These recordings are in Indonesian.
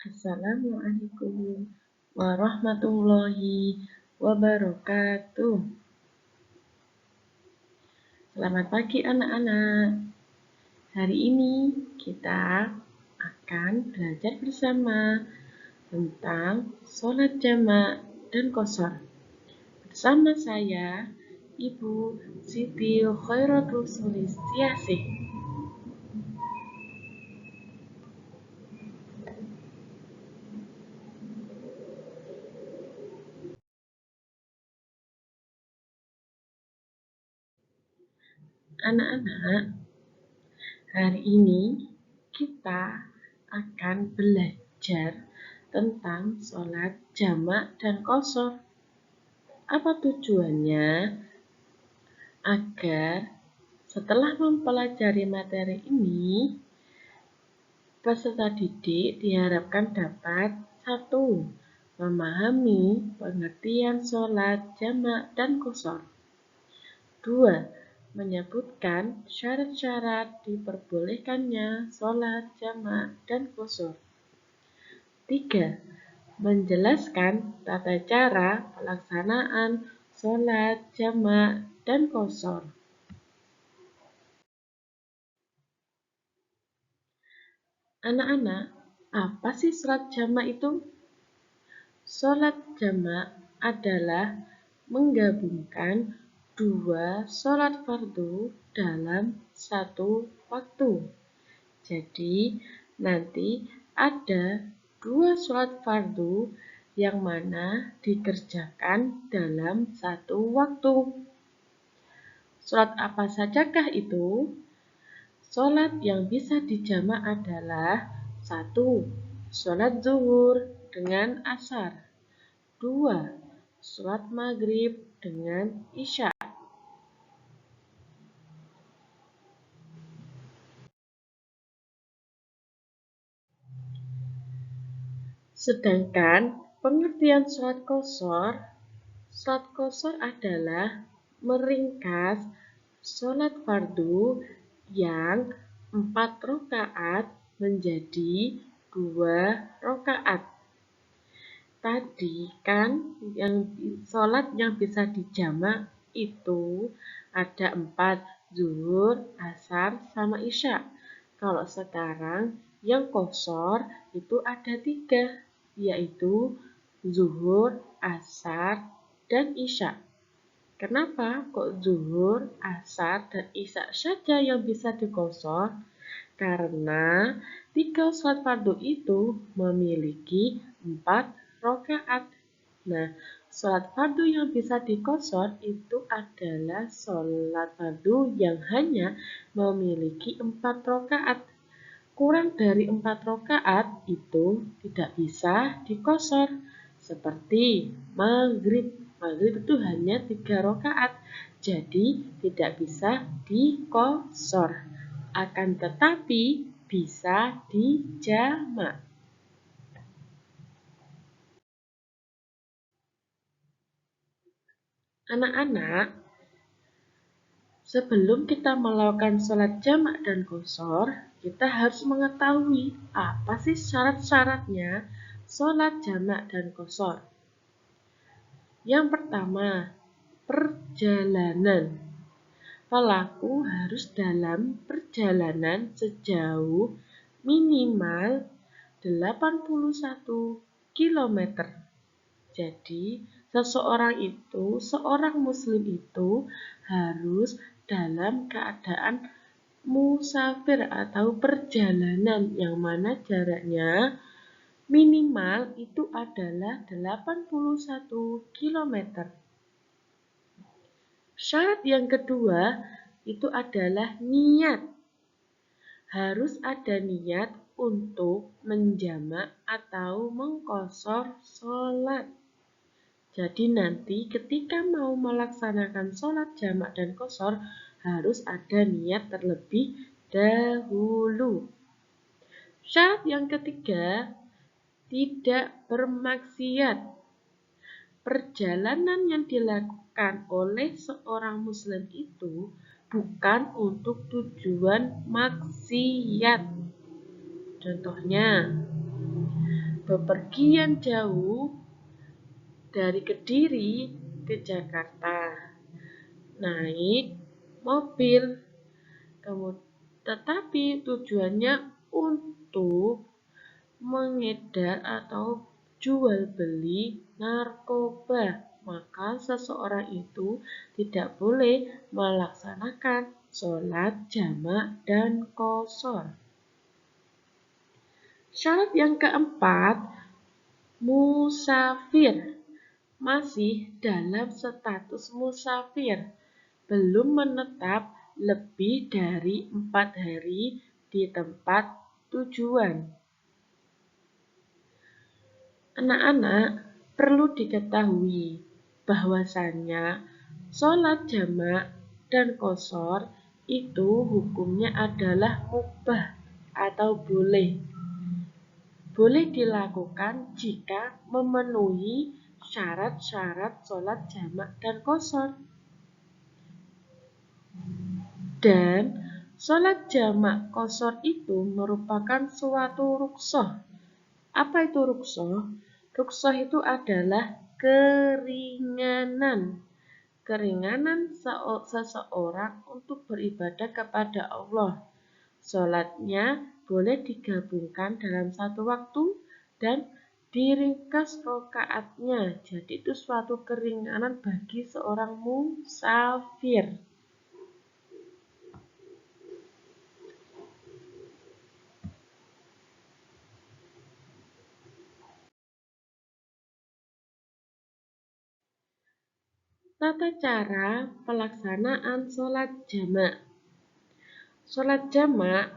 Assalamualaikum warahmatullahi wabarakatuh. Selamat pagi anak-anak. Hari ini kita akan belajar bersama tentang sholat jamak dan qashar. Bersama saya, Ibu Siti Khairatul Sulistiasih. Anak-anak, hari ini kita akan belajar tentang sholat jamak dan qashar. Apa tujuannya? Agar setelah mempelajari materi ini, peserta didik diharapkan dapat 1. Memahami pengertian sholat jamak dan qashar. 2. Menyebutkan syarat-syarat diperbolehkannya sholat jamak dan qashar. 3. Menjelaskan tata cara pelaksanaan sholat jamak dan qashar. Anak-anak, apa sih sholat jamak itu? Sholat jamak adalah menggabungkan 2 sholat fardu dalam satu waktu. Jadi, nanti ada 2 sholat fardu yang mana dikerjakan dalam satu waktu. Sholat apa sajakah itu? Sholat yang bisa dijamak adalah 1. Sholat zuhur dengan asar. 2. Sholat maghrib dengan isya. Sedangkan pengertian sholat qashar adalah meringkas sholat fardu yang 4 rakaat menjadi 2 rakaat. Tadi kan yang sholat yang bisa dijamak itu ada 4, zuhur, asar, sama isya. Kalau sekarang yang qashar itu ada 3, yaitu zuhur, asar, dan isya. Kenapa kok zuhur, asar, dan isya saja yang bisa diqashar? Karena 3 sholat fardu itu memiliki 4 rakaat. Nah, sholat fardu yang bisa diqashar itu adalah sholat fardu yang hanya memiliki 4 rakaat. Kurang dari 4 rakaat itu tidak bisa diqashar. Seperti maghrib. Maghrib itu hanya 3 rakaat. Jadi tidak bisa diqashar. Akan tetapi bisa dijamak. Anak-anak, sebelum kita melakukan sholat jamak dan qashar, kita harus mengetahui apa sih syarat-syaratnya sholat jamak dan qashar. Yang pertama, perjalanan. Pelaku harus dalam perjalanan sejauh minimal 81 km. Jadi, seorang muslim itu harus dalam keadaan musafir atau perjalanan yang mana jaraknya minimal itu adalah 81 km. Syarat yang kedua itu adalah niat. Harus ada niat untuk menjamak atau mengqashar sholat. Jadi nanti ketika mau melaksanakan sholat jamak dan qashar harus ada niat terlebih dahulu. Syarat yang ketiga, tidak bermaksiat. Perjalanan yang dilakukan oleh seorang muslim itu bukan untuk tujuan maksiat. Contohnya, bepergian jauh dari Kediri ke Jakarta, naik mobil, tetapi tujuannya untuk mengedar atau jual beli narkoba, maka seseorang itu tidak boleh melaksanakan sholat jamak dan qashar. Syarat yang keempat, musafir. Masih dalam status musafir, belum menetap lebih dari 4 hari di tempat tujuan. Anak-anak, perlu diketahui bahwasannya sholat jamak dan qashar itu hukumnya adalah mubah atau boleh. Boleh dilakukan jika memenuhi syarat-syarat sholat jamak dan qashar. Dan sholat jamak qashar itu merupakan suatu rukhsah. Apa itu rukhsah? Rukhsah itu adalah keringanan. Keringanan seseorang untuk beribadah kepada Allah. Sholatnya boleh digabungkan dalam satu waktu dan diringkas rakaatnya. Jadi itu suatu keringanan bagi seorang musafir. Tata cara pelaksanaan sholat jamak. Sholat jamak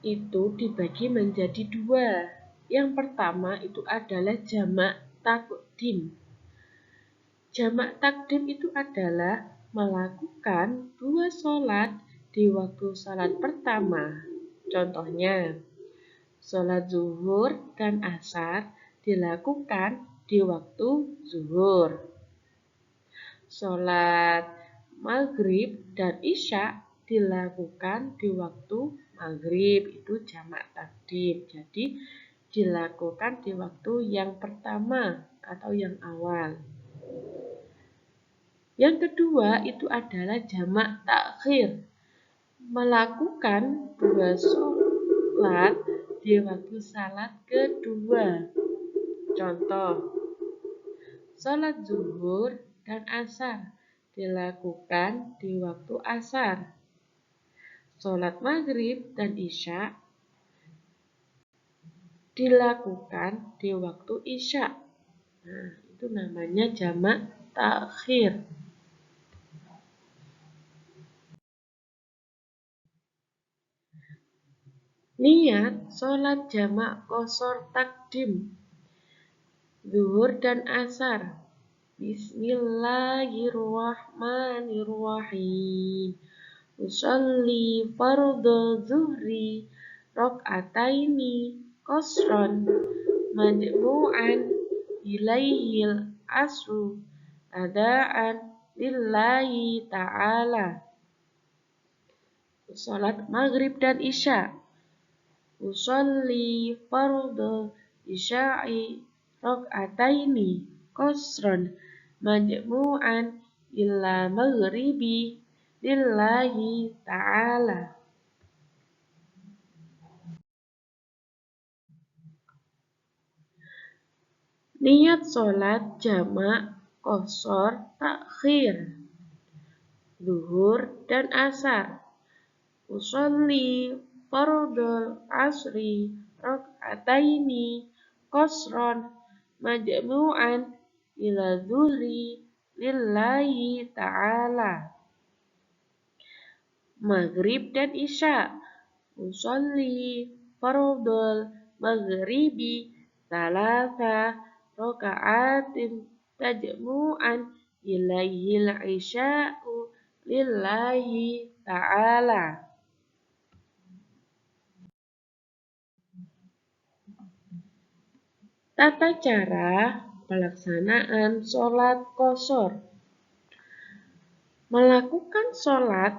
itu dibagi menjadi dua. Yang pertama itu adalah jamak takdim. Jamak takdim itu adalah melakukan dua sholat di waktu sholat pertama. Contohnya, sholat zuhur dan asar dilakukan di waktu zuhur. Sholat maghrib dan isya dilakukan di waktu maghrib, itu jamak takdim. Jadi dilakukan di waktu yang pertama atau yang awal. Yang kedua itu adalah jamak takhir. Melakukan dua sholat di waktu salat kedua. Contoh, sholat zuhur dan asar dilakukan di waktu asar. Sholat maghrib dan isya dilakukan di waktu isya. Nah, itu namanya jamak takhir. Niat sholat jamak qashar takdim zuhur dan asar. Bismillahirrahmanirrahim. Usolli fardhu zuhri rok'ataini qashran majmu'an ilaihil asru adaan lillahi ta'ala. Salat maghrib dan isya. Usolli fardhu isya'i rok'ataini qashran majmu'an illa maghribi lillahi ta'ala. Niat sholat jamak qashar takhir zuhur dan asar. Usolli fardhu asri rok'ataini qashran majmu'an ila zuhri lillahi ta'ala. Maghrib dan isya. Usolli fardhu maghribi salasa raka'atin tajmu'an ilaihil isya'u lillahi ta'ala. Tata cara pelaksanaan sholat qashar. Melakukan sholat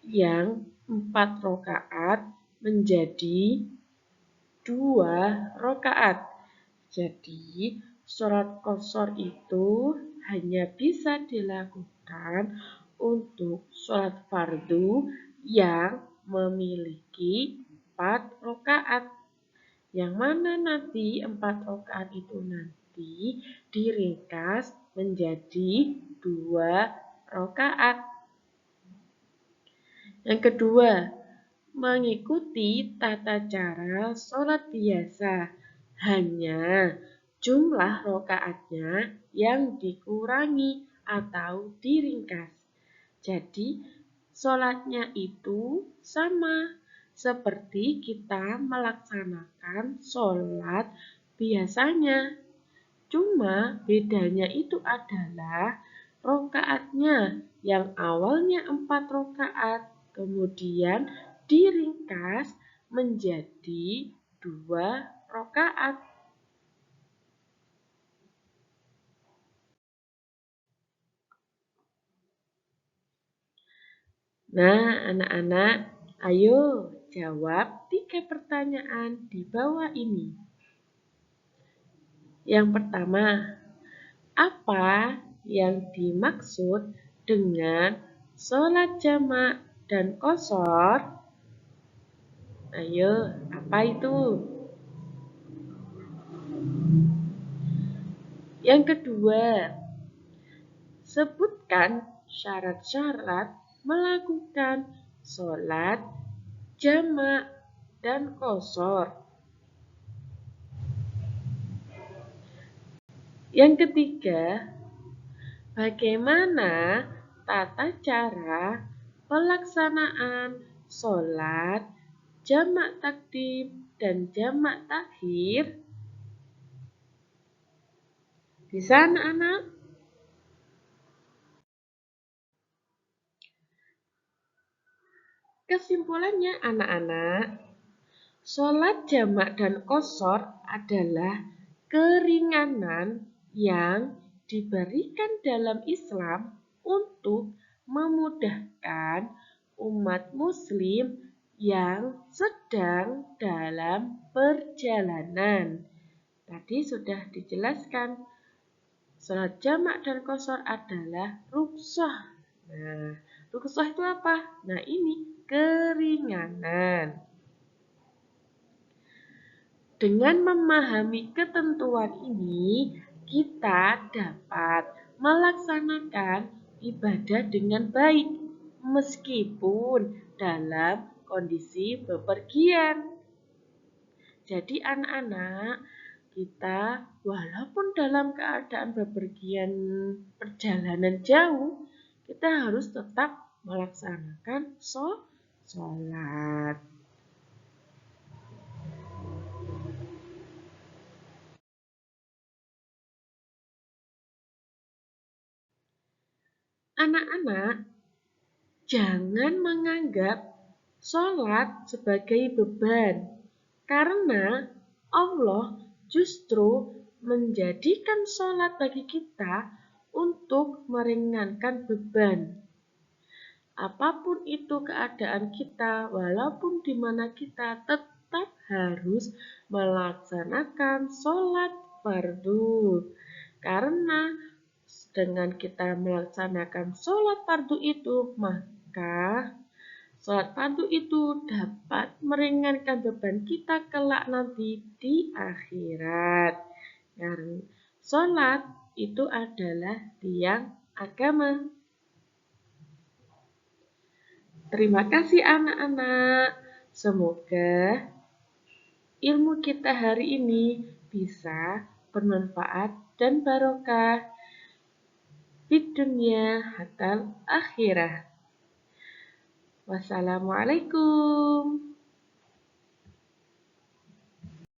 yang 4 rakaat menjadi 2 rakaat. Jadi, sholat qashar itu hanya bisa dilakukan untuk sholat fardu yang memiliki 4 rakaat. Yang mana nanti 4 rakaat itu nanti diringkas menjadi 2 rakaat. Yang kedua, mengikuti tata cara sholat biasa. Hanya jumlah rakaatnya yang dikurangi atau diringkas. Jadi, sholatnya itu sama seperti kita melaksanakan sholat biasanya. Cuma bedanya itu adalah rakaatnya yang awalnya 4 rakaat kemudian diringkas menjadi 2 rakaat. Nah, anak-anak, ayo jawab 3 pertanyaan di bawah ini. Yang pertama, apa yang dimaksud dengan sholat jamak dan qashar? Ayo, apa itu? Yang kedua, sebutkan syarat-syarat melakukan sholat jamak dan qashar. Yang ketiga, bagaimana tata cara pelaksanaan sholat jamak takdim dan jamak takhir? Bisa anak-anak? Kesimpulannya anak-anak, sholat jamak dan qashar adalah keringanan yang diberikan dalam Islam untuk memudahkan umat muslim yang sedang dalam perjalanan. Tadi sudah dijelaskan, sholat jamak dan qashar adalah rukhsah. Nah, rukhsah itu apa? Nah, ini keringanan. Dengan memahami ketentuan ini, kita dapat melaksanakan ibadah dengan baik meskipun dalam kondisi bepergian. Jadi anak-anak, kita walaupun dalam keadaan bepergian perjalanan jauh, kita harus tetap melaksanakan sholat. Anak-anak, jangan menganggap sholat sebagai beban, karena Allah justru menjadikan sholat bagi kita untuk meringankan beban. Apapun itu keadaan kita, walaupun di mana kita tetap harus melaksanakan sholat fardu. Karena dengan kita melaksanakan sholat fardu itu, maka sholat fardu itu dapat meringankan beban kita kelak nanti di akhirat. Karena sholat itu adalah tiang agama. Terima kasih anak-anak. Semoga ilmu kita hari ini bisa bermanfaat dan barokah di dunia hatta akhirah. Wassalamualaikum.